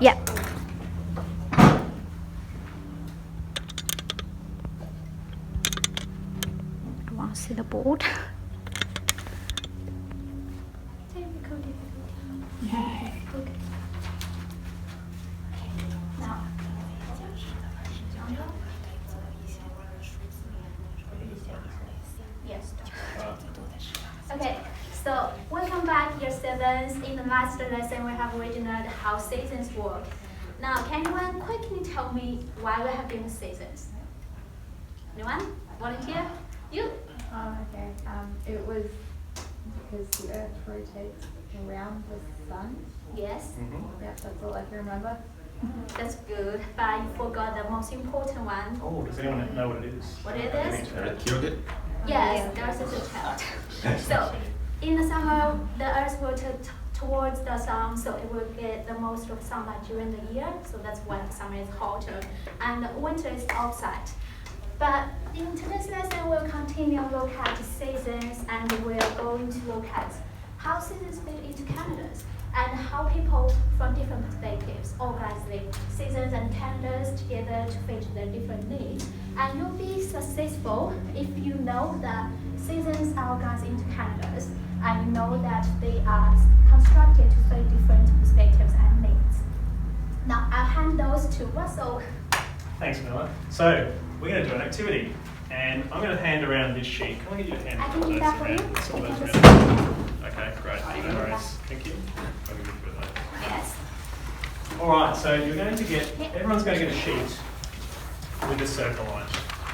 Yeah. I want to see the board. Yes. Okay, so welcome back, year 7. In the last lesson, we have original how seasons work. Now, can anyone quickly tell me why we have different seasons? Anyone? Volunteer? You? Oh, okay. It was because the Earth rotates around the sun. Yes. Yep, that's all I can remember. That's good, but you forgot the most important one. Oh, does anyone know what it is? What it is? Killed it? Yes, there's a child. So, in the summer, the Earth rotates towards the sun, so it will get the most of sunlight during the year. So that's why the summer is hotter, and the winter is opposite. But in today's lesson, we'll continue to look at seasons, and we're going to look at how seasons fit into calendars and how people from different perspectives organize the seasons and calendars together to fit their different needs. And you'll be successful if you know that seasons are organized into calendars and you know that they are constructed to fit different perspectives and needs. Now I'll hand those to Russell. Thanks, Miller. So, we're going to do an activity, and I'm going to hand around this sheet. Can I get you a hand? I can do that for you. It's all I can those just- around. Okay, great. No worries. Thank you. I'll give you a bit of that. Yes. All right, so you're going to get, everyone's going to get a sheet with a circle on it.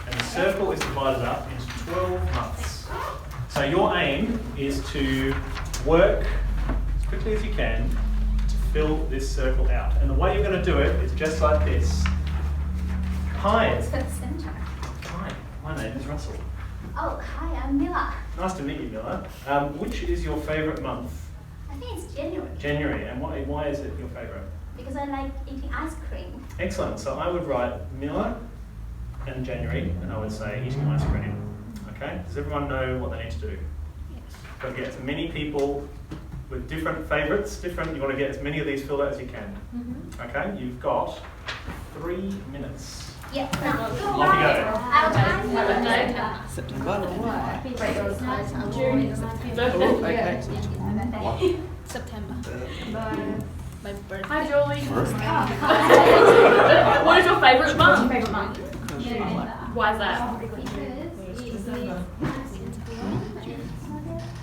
And the circle is divided up into 12 months. So your aim is to work as quickly as you can to fill this circle out. And the way you're going to do it is just like this. Hi. It's the center. Hi, my name is Russell. Oh, hi, I'm Mila. Nice to meet you, Miller. Which is your favourite month? I think it's January January. And why is it your favourite? because I like eating ice cream. Excellent. So I would write Miller and January, and I would say eating ice cream. Okay? Does everyone know what they need to do? Got to get as many people with different favourites. You want to get as many of these filled out as you can. Okay? You've got 3 minutes. Yeah. Now, Off you go. I'll time you. September. September. My birthday. Hi, Julie. Hi. What is your favourite month? Favorite month? Why is that?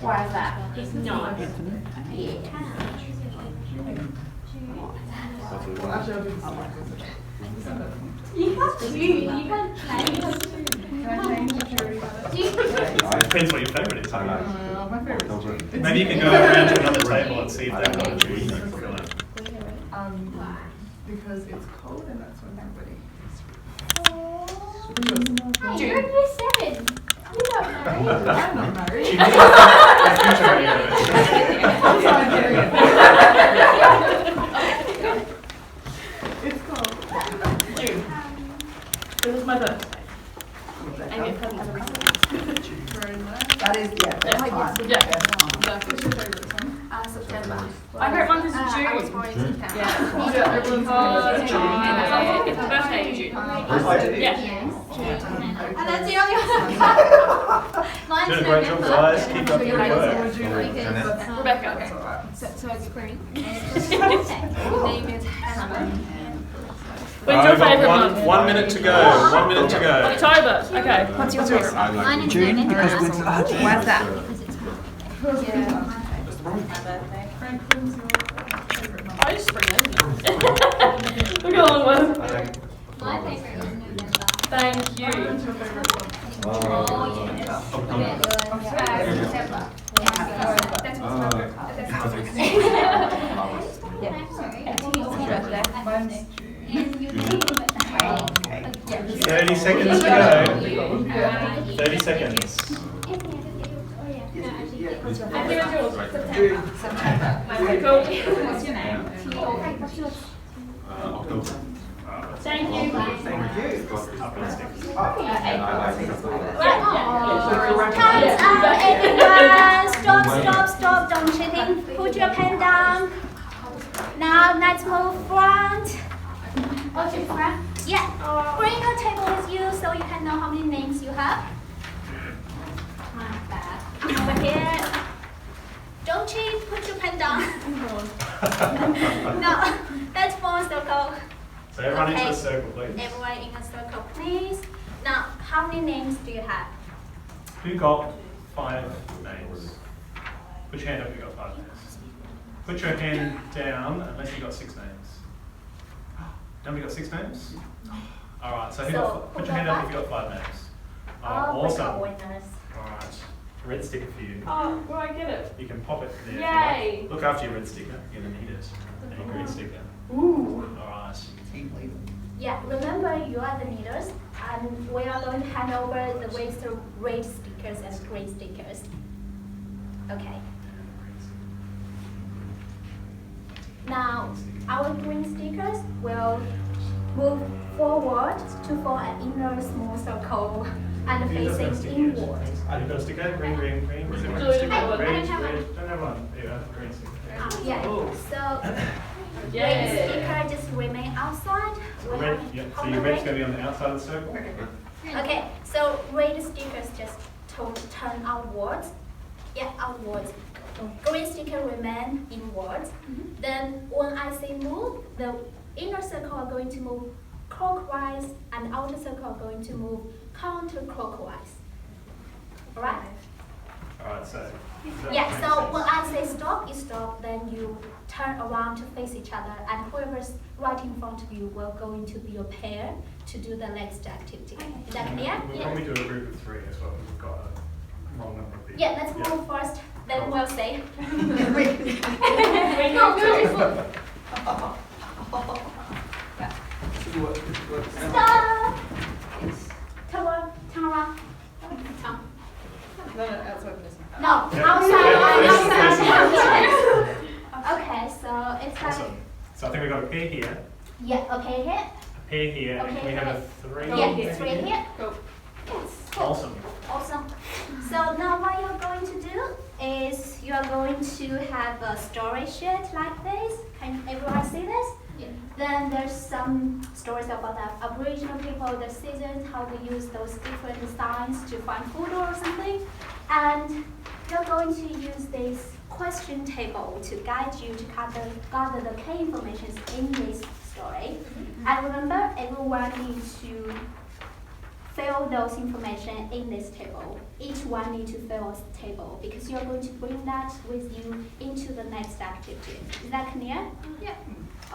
Why is that? No. It depends what your favourite is. My favorite is Maybe you can go around to another table and see if they've got a June. because it's cold and that's when everybody. Hey, you're in year 7. You don't know. I'm not married. She needs a future radio. I'm sorry, Gary. It's cold. June. It was my birthday. And get presents every single That is, yeah, that's fine. Yeah. What's your favorite song? September. My favourite month is June. I was born in September. Yeah, everyone's It's my birthday in June. Yeah. And that's the only one. Mine's Doing a great job, guys. Keep up the good work. Rebecca. So it's spring. Name is Hannah. When's your We've got favourite month? 1 minute to go. 1 minute to go. October. Okay. What's your favorite month? Mine is June, November. because winter. Why's that? Franklin's your favorite month? I just spring, isn't it? Look how long it was. My favorite is November. Thank you. What's your favorite song? Oh, yes. September. That's Mine's And you name it. 30 seconds to go. 30 seconds. I think it's yours. Cool. What's your name? What's yours? October. Thank you. Up and sticks. Time's up, everyone. Stop, stop, stop. Don't cheating. Put your pen down. Now let's move front. Okay, front. Yeah. Bring your table with you so you can know how many names you have. Back. Over here. Don't cheat. Put your pen down. No. Let's form a circle. So everyone into Okay. a circle, please. Everyone in a circle, please. Now, how many names do you have? Who got 5 names? Put your hand up if you got 5 names. Put your hand down unless you got 6 names. Nobody got 6 names? Alright, so, put your hand up if you got 5 names. Oh, We awesome. got winners. Alright, red sticker for you. Oh, will I get it? You can pop it there. if you Yay. like. Look after your red sticker, you're going to need it. And your green sticker. Ooh. Alright. Yeah, remember you are the leaders, and we are going to hand over the red stickers and green stickers. Okay. Now, our green stickers will move forward to form an inner small circle and Who doesn't have facing stickers? inward. You've got a sticker? Green, green, green. Is it Julie, red sticker? I have Red, one. red. Don't have one. There you go, green sticker. Yeah, Oh. so red Yay. sticker just remain outside. We Red, have- yeah, so on your the red's red- going to be on the outside of the circle? Okay, so red stickers just turn outwards. Yeah, outwards. Green sticker remain inwards. Then when I say move, the inner circle are going to move clockwise and outer circle are going to move counterclockwise. Alright? Alright, so. does that Yeah, make so sense? when I say stop, you stop, then you turn around to face each other, and whoever's right in front of you will go into be a pair to do the next activity. Is that clear? We'll probably do a group of 3 as well, because we've got a wrong number of people. Yeah, let's move first, then Cool. we'll say. Stop! Turn around. Turn around. Turn. No, outside this. No, Yeah. outside. Okay, so it's like, Awesome. So I think we've got a pair here, yeah, okay here. a pair here, and Okay, we have a here. 3 Yeah, maybe three here. Go. Yes, cool. Awesome. Awesome. So now what you're going to do is you are going to have a story sheet like this. Can everyone see this? Yeah. Then there's some stories about the Aboriginal people, the seasons, how they use those different signs to find food or something. And you're going to use this question table to guide you to gather the key information in this story. And remember, everyone needs to fill those information in this table. Each one needs to fill a table because you're going to bring that with you into the next activity. Is that clear? Yeah.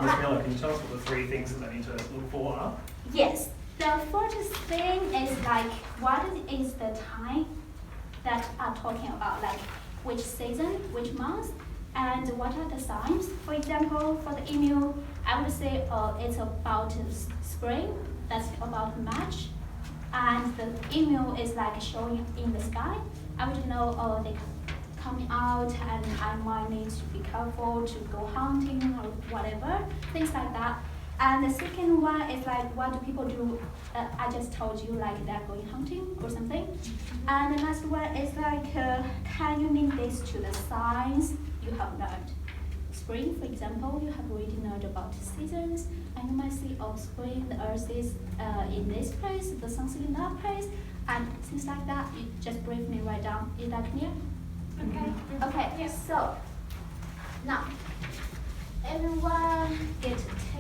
Miss Miller, can you tell us what the 3 things that they need to look for are? Yes. The first thing is like, what is the time that I'm talking about? Like, which season, which month, and what are the signs? For example, for the emu, I would say it's about spring. That's about March. And the emu is like showing in the sky. I would know, they coming out and I might need to be careful to go hunting or whatever, things like that. And the second one is like, what do people do? I just told you, like they're going hunting or something. And the last one is like, can you link this to the signs you have learned? Spring, for example, you have already learned about seasons, and you might see, oh, spring, the earth is in this place, the sun's in that place, and things like that. You just briefly write down. Is that clear? Okay. Okay, so now everyone get a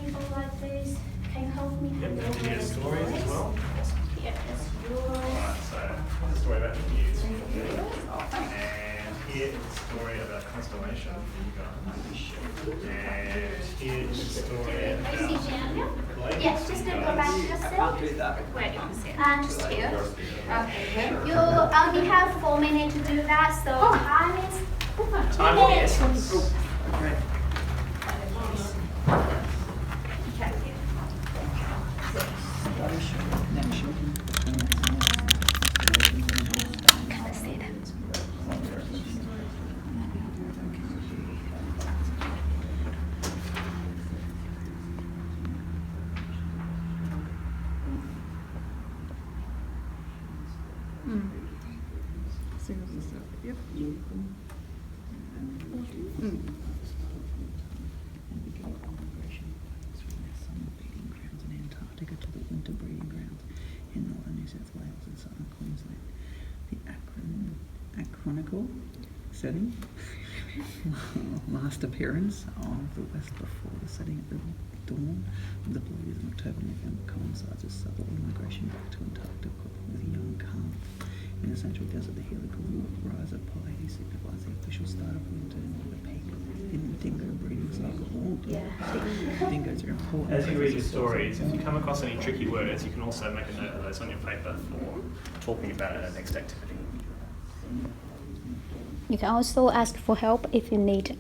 table like this. Can you help me Yep, hand and over you get the stories as well. Awesome. Here is yours. Alright, so here's a story about the news. And here is a story about constellation for you guys. And here is a story Are you see about Gianna? blades Yes, for just you go guys. back to yourself. Where do you see it? And just here. You only have 4 minutes to do that, so time is Time of the essence. Chronicle setting. Last appearance of the West before the setting at the dawn. The Blues in October, November coincides with southern migration back to Antarctica with a young calf. In the Central Desert, the helical rise of Pleiades signifies the official start of winter and the peak in the dingo breeding cycle. Dingoes are important. As you read your stories, if you come across any tricky words, you can also make a note of those on your paper for talking about it at next activity. You can also ask for help if you need.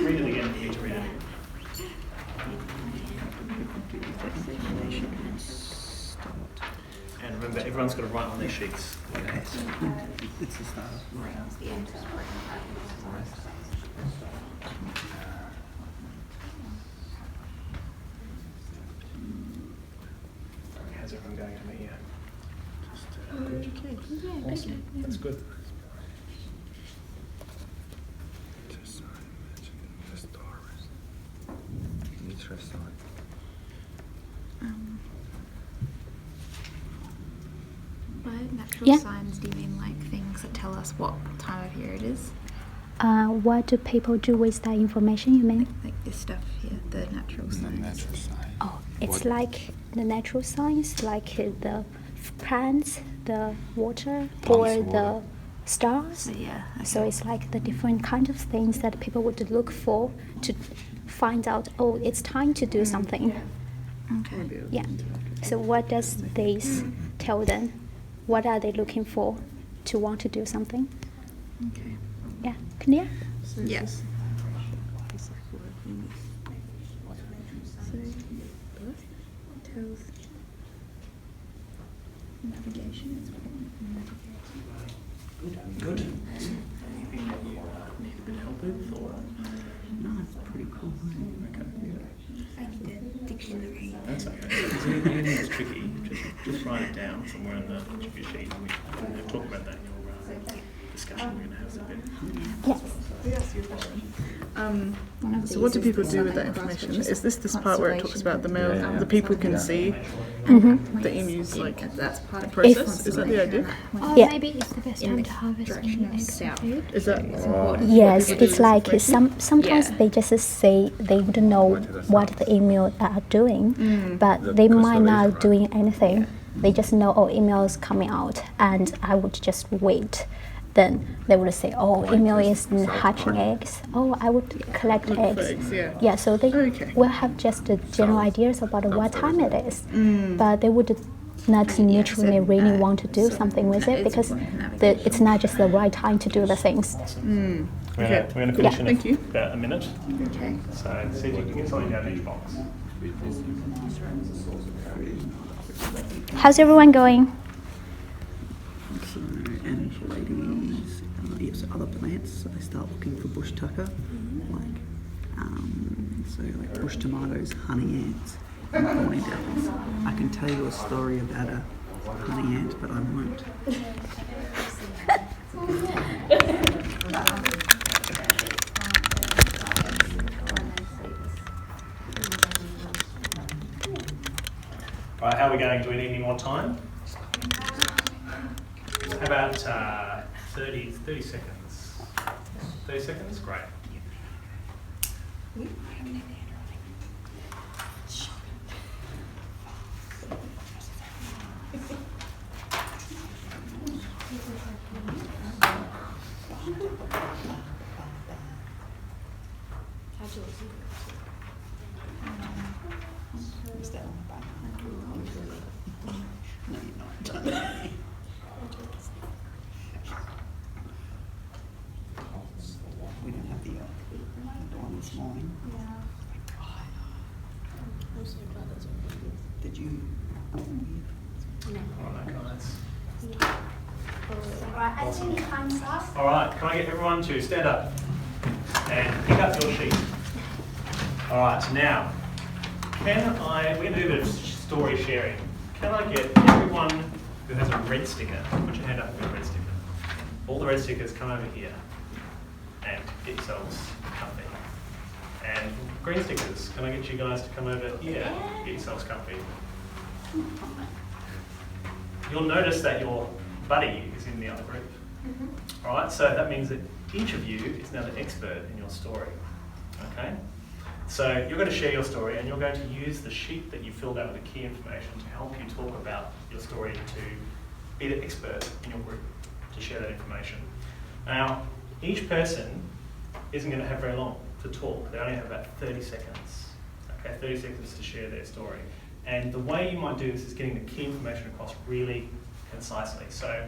Read it again. You need to read it. And remember, everyone's got to write on their sheets. Okay, so it's the start of rounds. The end of spring. How's everyone going to me here? Awesome. That's good. By natural Yeah. signs, do you mean like things that tell us what time of year it is? What do people do with that information, you mean? Like this stuff here, the natural signs. Oh, it's like the natural science, like the plants, the water, or the stars. Yeah. So it's like the different kind of things that people would look for to find out, oh, it's time to do something. Okay. Yeah. So what does this tell them? What are they looking for to want to do something? Okay. Yeah, clear? Yes. So birth tells navigation. Good. Anything that you can help with, or? No, it's pretty cool. Like the dictionary. That's okay. If anything that's tricky, just write it down somewhere in the interview sheet, and we can talk about that in your discussion we're going to have a bit. Yes. So what do people do with that information? Is this part where it talks about the male, the people can see Mm-hmm. the emus, like that's part of the process? Is that the idea? Oh, Yeah. Maybe it's the best time to harvest any eggs and food. Is that Yes, it's like sometimes Yeah. they just say they wouldn't know what the email are doing, but they might not doing anything. They just know, oh, email is coming out, and I would just wait. Then they would say, oh, email is hatching eggs. Oh, I would collect look for eggs. eggs? Yeah. Yeah, so they Okay. will have just general ideas about what time it is, but they would not literally really want to do something with it because it's not just the right time to do the things. We're going to finish Yeah. in Thank you. about a minute. Okay. So see if you can get something down each box. How's everyone going? So, and for ladies, yes, other plants, so they start looking for bush tucker, like bush tomatoes, honey ants, and thorny devils. I can tell you a story about a honey ant, but I won't. Right, how are we going? Do we need any more time? How about 30 seconds? 30 seconds? Great. We didn't have the one this morning. Did you? All right, guys. Right, I think time's up. All right, can I get everyone to stand up and pick up your sheet? All right, now, we're going to do a bit of story sharing. can I get everyone who has a red sticker, put your hand up with a red sticker. All the red stickers, come over here and get yourselves comfy. And green stickers, can I get you guys to come over here, get yourselves comfy. You'll notice that your buddy is in the other group. All right, so that means that each of you is now the expert in your story. Okay? So you're going to share your story and you're going to use the sheet that you filled out with the key information to help you talk about your story, to be the expert in your group, to share that information. Now, each person isn't going to have very long to talk. They only have about 30 seconds. Okay, 30 seconds to share their story. And the way you might do this is getting the key information across really concisely. So,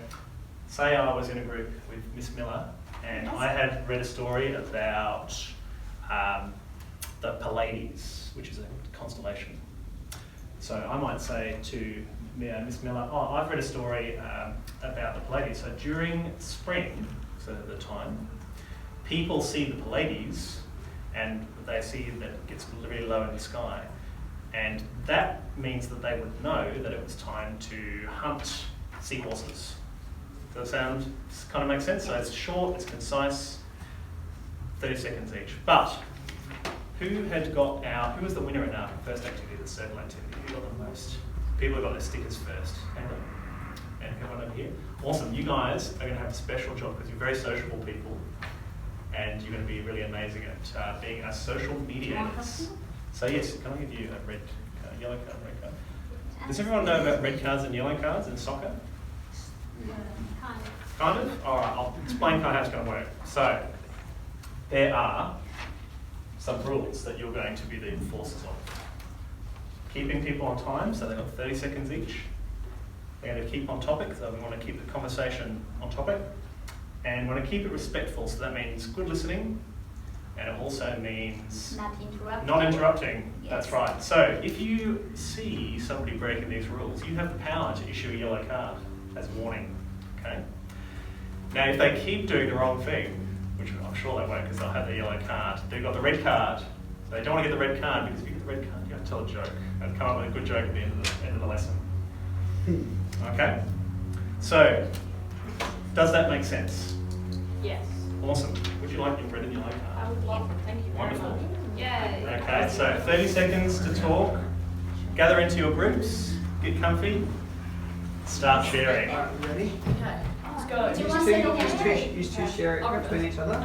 say I was in a group with Miss Miller and I had read a story about the Pleiades, which is a constellation. So I might say to Miss Miller, oh, I've read a story about the Pleiades. So during spring, so the time, people see the Pleiades and they see that it gets really low in the sky. And that means that they would know that it was time to hunt seahorses. Does that sound, kind of make sense? So it's short, it's concise, 30 seconds each. But who was the winner in our first activity, the circle activity? Who got the most? People who got their stickers first. And everyone over here. Awesome, you guys are going to have a special job because you're very sociable people and you're going to be really amazing at being our social mediators. So yes, can I give you a red card, yellow card, red card? Does everyone know about red cards and yellow cards in soccer? Kind of? All right, I'll explain kind of how it's going to work. So, there are some rules that you're going to be the enforcers of. Keeping people on time, so they've got 30 seconds each. They're going to keep on topic, so we want to keep the conversation on topic. And we want to keep it respectful, so that means good listening, and it also means not interrupting. Yes. That's right. So if you see somebody breaking these rules, you have the power to issue a yellow card as warning. Okay. Now, if they keep doing the wrong thing, which I'm sure they won't because they'll have the yellow card, they've got the red card. So they don't want to get the red card because if you get the red card, you have to tell a joke and come up with a good joke at the end of the lesson. Okay. So, does that make sense? Yes. Awesome. Would you like your red and yellow card? I would love it. Thank you very Wonderful. much. Yay. Okay, so 30 seconds to talk. Gather into your groups. Get comfy. Start sharing. Ready? Okay. Let's go. Do you want to say You two share it between each other.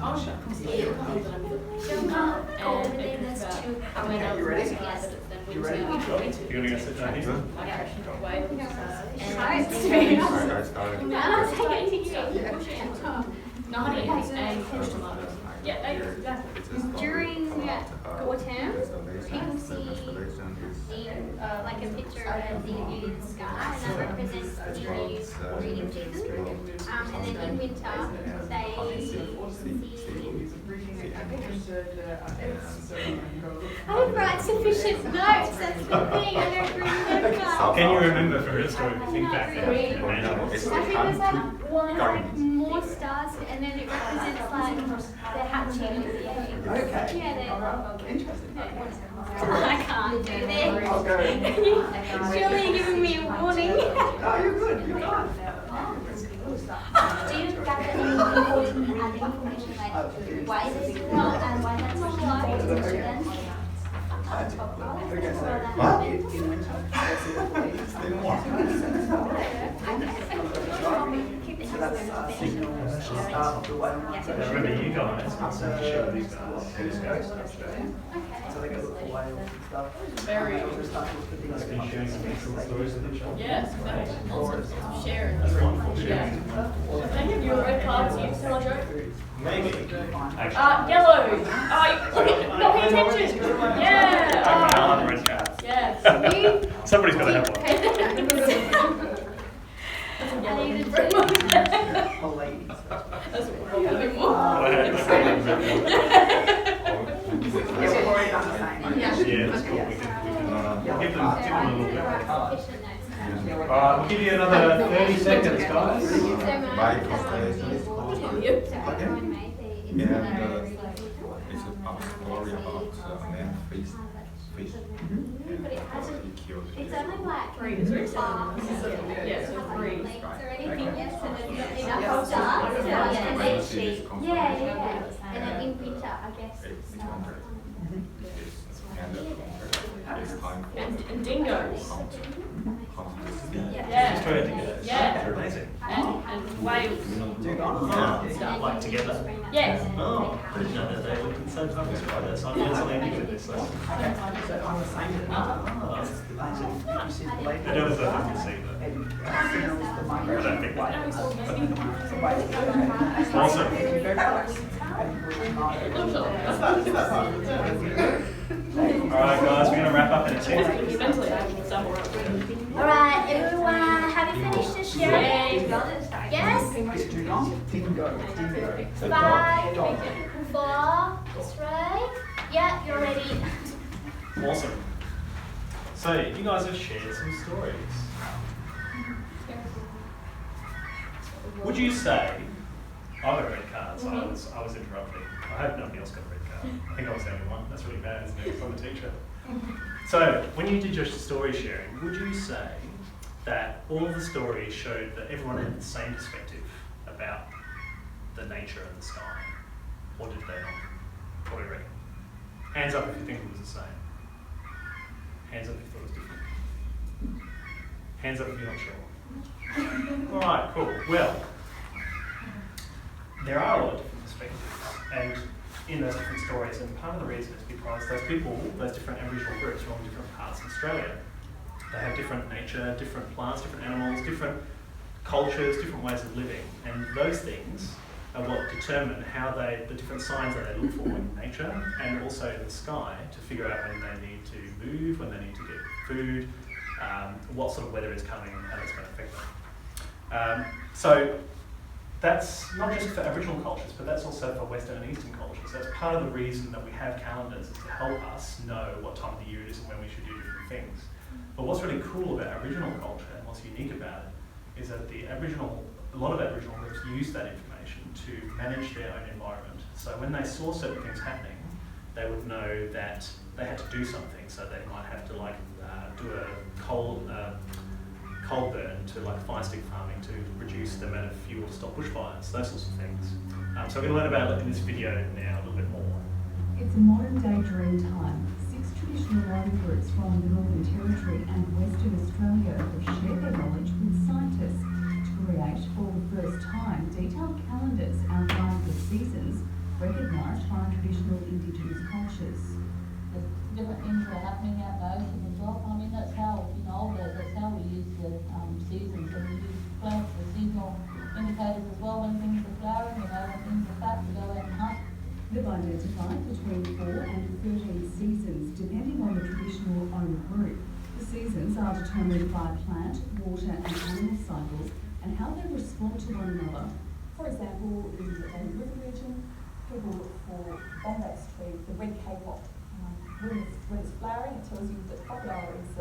Oh, sure. Okay, you ready? You ready? You're going to go sit down here? Alright guys, start it. Yeah, exactly. During go terms, people see like a picture of the sky, and that represents the breeding season. And then in winter, they I don't write sufficient notes. That's the thing. I don't remember. Can you remember from your story? Think back there. It's I think there's like one like garden. more stars, and then it represents like the hatching of the egg. Okay. Yeah, Interesting. I can't do this. I'll go. Surely you're giving me a warning. No, you're good. You're fine. Do you gather any important other information like why they do that and why that's important to them? Okay, so What? in winter, so that's signal start of the whale migration. Remember, you guys can share with these guys. East coast of Australia. So they go look for whales and stuff. Very. Also start to look for things Can you share some excellent stories with each other? Yes, exactly. Also, share. That's wonderful. Yeah. If I give you a red card, do you tell a joke? Maybe. Actually. Yellow. Look at, no, pay attention. Yeah. Okay, I'll have a red card. Yes. Somebody's got to have one. Oh, ladies. That's probably more. Go ahead. Yeah, we've already done the same. Yeah, that's cool. We can give them a little bit. Sufficient notes. Alright, we'll give you another 30 seconds, guys. My constellation is called. Okay. And it's a story about Memphis fish. But it hasn't, He killed it. it's only like. Three, it's very farms, simple. Yeah, so three. lakes or anything, Okay. yes, and then Yeah. in Yeah. the whole dark, Yeah. yeah, and then When she, it comes yeah, from- yeah, and then in winter, I guess It's it's, contract. Yes. And it's time for And dingoes. competition. Yeah. Australia dingoes. Yeah. They're amazing. And whales. Oh, like together? Yes. Oh, I didn't know that they lived in the same time as Australia, so I learned something new with this lesson. So I'm the same. Oh, This is the basic. You see the lady. I don't know if I can see that. And signals the migration. I don't think Right. that. So basically, Awesome. very close. Alright guys, we're going to wrap up in a second. Mentally, I would stumble. Alright, everyone, have you finished the sharing? Yes? Too long? Dingo. 5, 4, 3. Yeah, you're ready. Awesome. So, you guys have shared some stories. Would you say, I got a red card, so I was interrupting. I hope nobody else got a red card. I think I was the only one. That's really bad, isn't it, from a teacher? So, when you did your story sharing, would you say that all of the stories showed that everyone had the same perspective about the nature of the sky? Or did they not? What do you reckon? Hands up if you think it was the same. Hands up if you thought it was different. Hands up if you're not sure. Alright, cool. Well, there are a lot of different perspectives and in those different stories, and part of the reason is because those people, those different Aboriginal groups are all in different parts of Australia. They have different nature, different plants, different animals, different cultures, different ways of living, and those things are what determine how the different signs that they look for in nature and also in the sky to figure out when they need to move, when they need to get food, what sort of weather is coming and how that's going to affect them. So that's not just for Aboriginal cultures, but that's also for Western and Eastern cultures. That's part of the reason that we have calendars, is to help us know what time of the year it is and when we should do different things. But what's really cool about Aboriginal culture and what's unique about it is that a lot of Aboriginal groups use that information to manage their own environment. So when they saw certain things happening, they would know that they had to do something. So they might have to do a coal burn to fire stick farming to reduce the amount of fuel to stop bushfires, those sorts of things. So we're going to learn about it in this video now a little bit more. It's a modern day dream time. 6 traditional writing groups from the Northern Territory and Western Australia have shared their knowledge with scientists to create, for the first time, detailed calendars outlining the seasons recognised by traditional Indigenous cultures. Different things that are happening out in the ocean as well. I mean, that's how, that's how we use the seasons, and we use plants for seasonal indicators as well. When things are flowering, when things are fat, we go out and hunt. They've identified between 4 and 13 seasons, depending on the traditional owner group. The seasons are determined by plant, water and animal cycles and how they respond to one another. For example, in the Danny River region, people look for bombax tree, the red kapok. When it's flowering, it tells you that crocodile is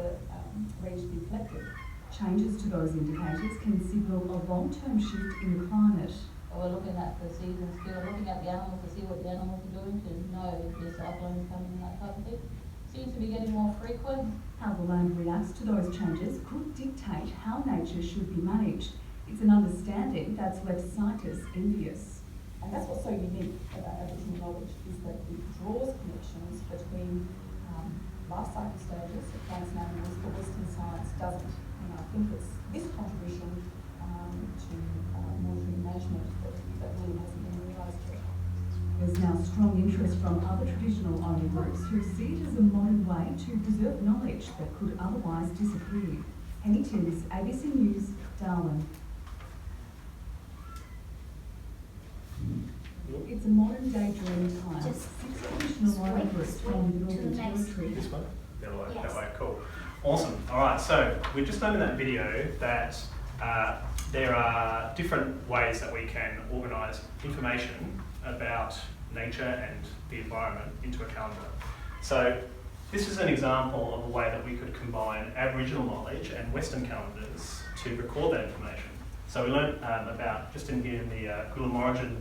ready to be collected. Changes to those indicators can signal a long-term shift in the climate. We're looking at the seasons too, we're looking at the animals to see what the animals are doing, to know if there's cyclones coming and that type of thing. Seems to be getting more frequent. How the land reacts to those changes could dictate how nature should be managed. It's an understanding that's left scientists envious. And that's what's so unique about Aboriginal knowledge, is that it draws connections between life cycle stages of plants and animals, but Western science doesn't. And I think it's this contribution to monitoring management that really hasn't been realised yet. There's now strong interest from other traditional owner groups who see it as a modern way to preserve knowledge that could otherwise disappear. Henny Timms, ABC News, Darwin. It's a modern day dream time. Just 6 traditional owner groups from the Northern to the next. Territory. This one? That Yes. way, cool. Awesome. All right, so we just learned in that video that there are different ways that we can organise information about nature and the environment into a calendar. So this is an example of a way that we could combine Aboriginal knowledge and Western calendars to record that information. So we learned about, just in here in the Gullamorigin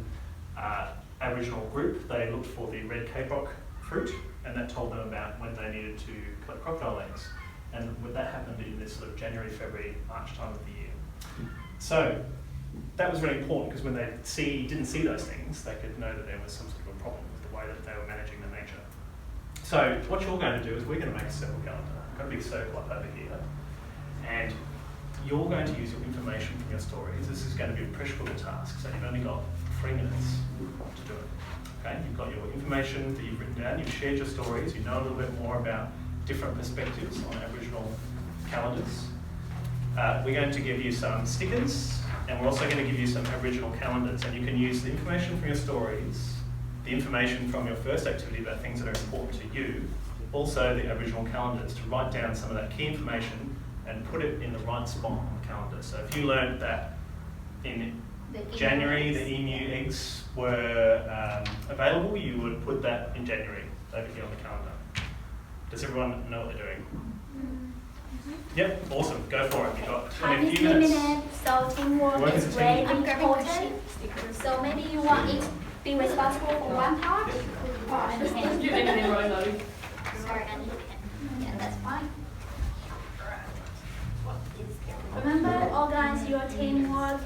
Aboriginal group, they looked for the red kapok fruit, and that told them about when they needed to collect crocodile eggs. And that happened in this sort of January, February, March time of the year. So that was really important because when they didn't see those things, they could know that there was some sort of a problem with the way that they were managing the nature. So what you're going to do is we're going to make a circle calendar. I've got a big circle up over here. And you're going to use your information from your stories. This is going to be a pressure cooker task, so you've only got 3 minutes to do it. Okay? You've got your information that you've written down, you've shared your stories, you know a little bit more about different perspectives on Aboriginal calendars. We're going to give you some stickers, and we're also going to give you some Aboriginal calendars, and you can use the information from your stories, the information from your first activity about things that are important to you, also the Aboriginal calendars, to write down some of that key information and put it in the right spot on the calendar. So if you learned that in January the emu eggs were available, you would put that in January over here on the calendar. Does everyone know what they're doing? Yep, awesome, go for it. You've got Time a is few minutes. limited, so teamwork Work is as a very team. important. So maybe you want each be responsible for one part? I just don't do anything right now. Sorry, I need a pen. Yeah, that's fine. Remember, organize your teamwork.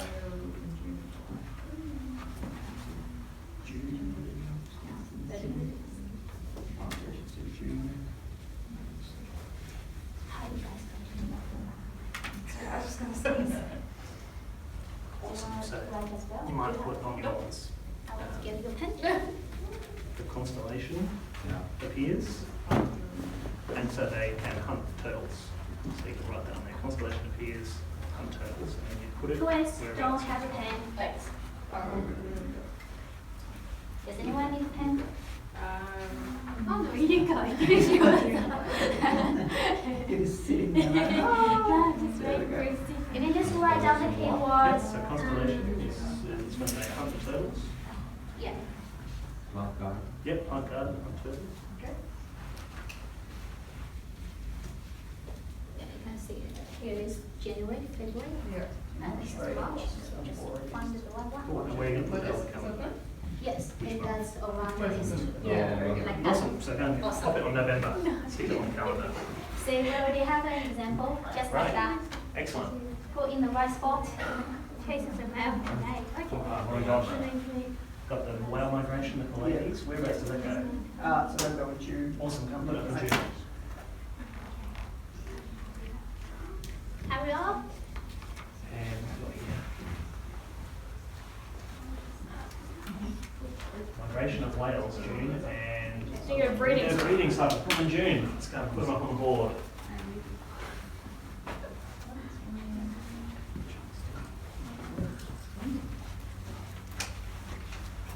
I was just going to say. Awesome, so you might put on yours. I want to get your pen. The constellation appears, and so they can hunt turtles. So you can write down there, constellation appears, hunt turtles, and then you put it Twist, wherever don't else. have a pen. Does anyone need a pen? Oh no, you go. Use yours. It is sitting there. You can just write down the keywords. So constellation is when they hunt the turtles. Yeah. Yep, hunt garden, hunt turtles. Yeah, you can see it. Here is January, February, and this is March. So just find the right one. And where are you going to put that on the calendar? Yes, it does around the list. Yeah. Like that. Awesome, so go and pop it on November, stick it on the calendar. So we already have an example, just Right. like that. Excellent. Put in the right spot. Cases of map. Okay. What have we got? Got the whale migration, the Pleiades. Whereabouts does that go? So they'll go in June. Awesome, come put it in June. Hurry up. And what here? Migration of whales, June, and So you're breeding. yeah, breeding cycle, put them in June. Let's go and put them up on the board.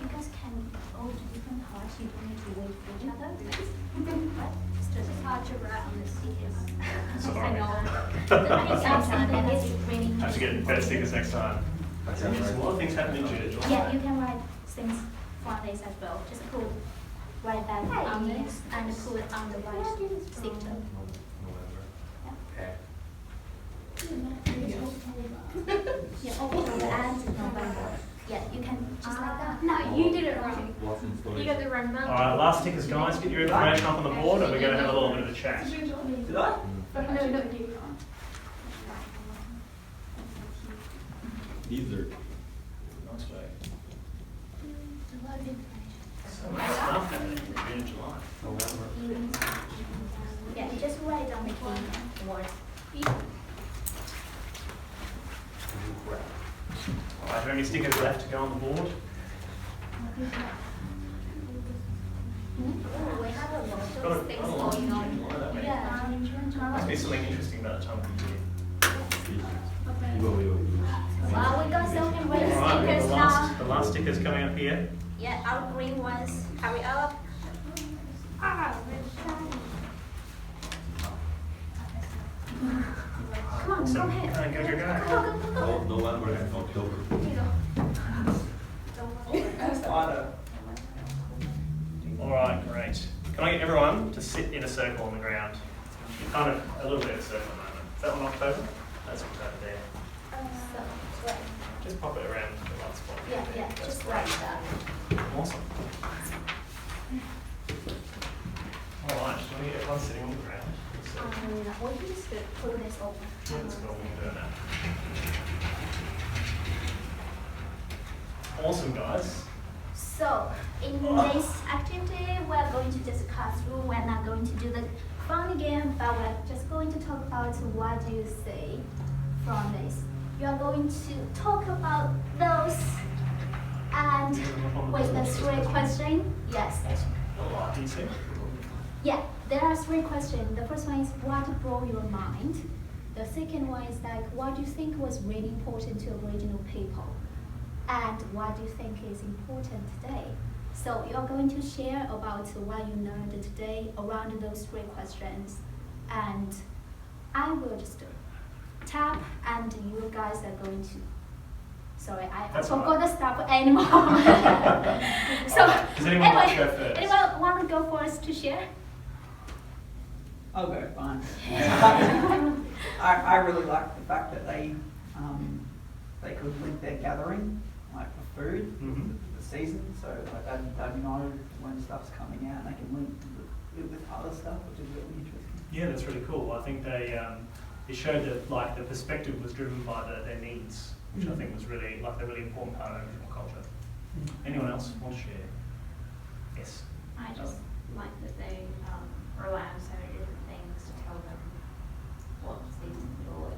You guys can go to different parts. You don't need to wait for each other. It's just hard to write on the stickers. Sorry. I know. I think sometimes it's really. Have to get better stickers next time. That's There's a lot of things happening in June. Yeah, you can write things for this as well. Just put right back on this and put on the right sticker. Okay. Yeah, October and November. Yeah, you can just like that. No, you did it wrong. What's in You got the wrong month. All right, last stickers, guys. Get your information up on the board, and we're going to have a little bit of a chat. Did I? No, not you. These are. Nice work. A lot of information. So much stuff happening in June and July. Yeah, you just write down the key words. All right, are there any stickers left to go on the board? Oh, we have a lot Got of things going on. Yeah. Must be something interesting about the time of the year. Well, we got some great All right, stickers the now. last stickers coming up here. Yeah, our green ones. Hurry up. Ah, come on, go ahead. Go, go, go. Go, go, go, go. November and October. All right, great. Can I get everyone to sit in a circle on the ground? Kind of a little bit of a circle at the moment. Is that one October? That's October there. So, right. Just pop it around the right spot. Yeah, That's just great. like that. Awesome. everyone's sitting on the ground. So, What do you say? Pull this open. yeah, let's go. We'll do that. Awesome, guys. So, in this activity, we're going to just cut through. We're not going to do the fun game, but we're just going to talk about what do you say from this. You are going to talk about those and with the 3 questions. Yes. Awesome. Do you see? Yeah, there are 3 questions. The first one is what blew your mind? The second one is like what do you think was really important to Aboriginal people? And what do you think is important today? So you're going to share about what you learned today around those 3 questions. And I will just tap and you guys are going to, sorry, I forgot the stuff anymore. So Does anyone want to go first? anyone want to go first to share? I'll go, fine. I really like the fact that they could link their gathering, like for food, the season, so like they know when stuff's coming out and they can link it with other stuff, which is really interesting. Yeah, that's really cool. I think they it showed that like the perspective was driven by their needs, which I think was really like a really important part of Aboriginal culture. Anyone else want to share? Yes. I just like that they rely on so many different things to tell them what season or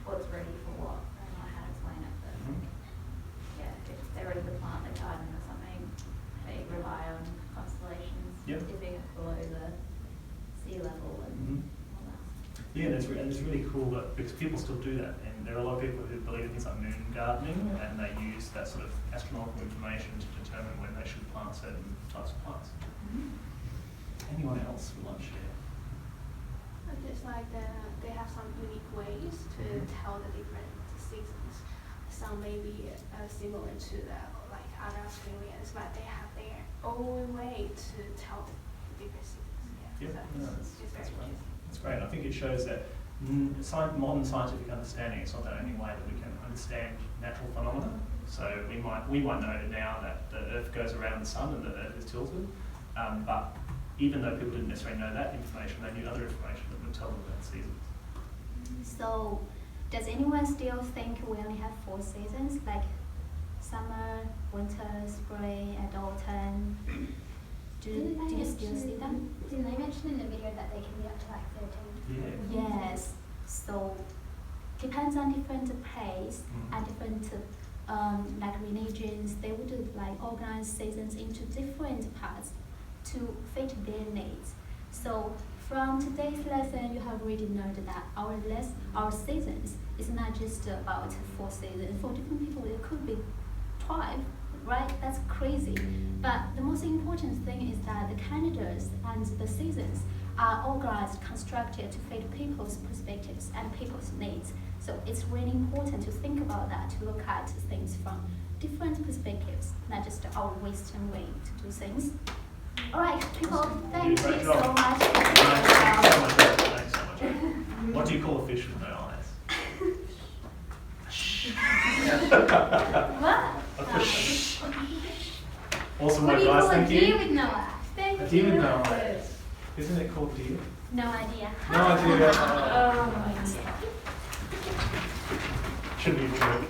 what's ready for what. I don't know how to explain it, but yeah, if they're ready to plant their garden or something, they rely on constellations dipping below the sea level and all that. Yeah, and it's really cool that because people still do that, and there are a lot of people who believe in things like moon gardening, and they use that sort of astronomical information to determine when they should plant certain types of plants. Anyone else would like to share? I just like that they have some unique ways to tell the different seasons. Some may be similar to the like other Australians, but they have their own way to tell the different seasons. Yeah, so it's very interesting. That's great. I think it shows that modern scientific understanding is not the only way that we can understand natural phenomena. So we might know now that the Earth goes around the sun and the Earth is tilted, but even though people didn't necessarily know that information, they knew other information that would tell them about seasons. So, does anyone still think we only have 4 seasons, like summer, winter, spring, and autumn? Do you still see them? Didn't they mention in the video that they can be up to like 13? Yeah. Yes. So, depends on different place and different like religions. They would like organize seasons into different parts to fit their needs. So from today's lesson, you have already learned that our seasons is not just about 4 seasons. For different people, it could be 12, right? That's crazy. But the most important thing is that the calendars and the seasons are organized, constructed to fit people's perspectives and people's needs. So it's really important to think about that, to look at things from different perspectives, not just our Western way to do things. All right, people, thank you so much. Thanks so much. What do you call a fish with no eyes? What? A fish. Awesome What work, do you guys. call a Thank deer you. with no eyes? Thank A you. deer with no eyes. Isn't it called deer? No idea. No idea. Oh, Should be a joke.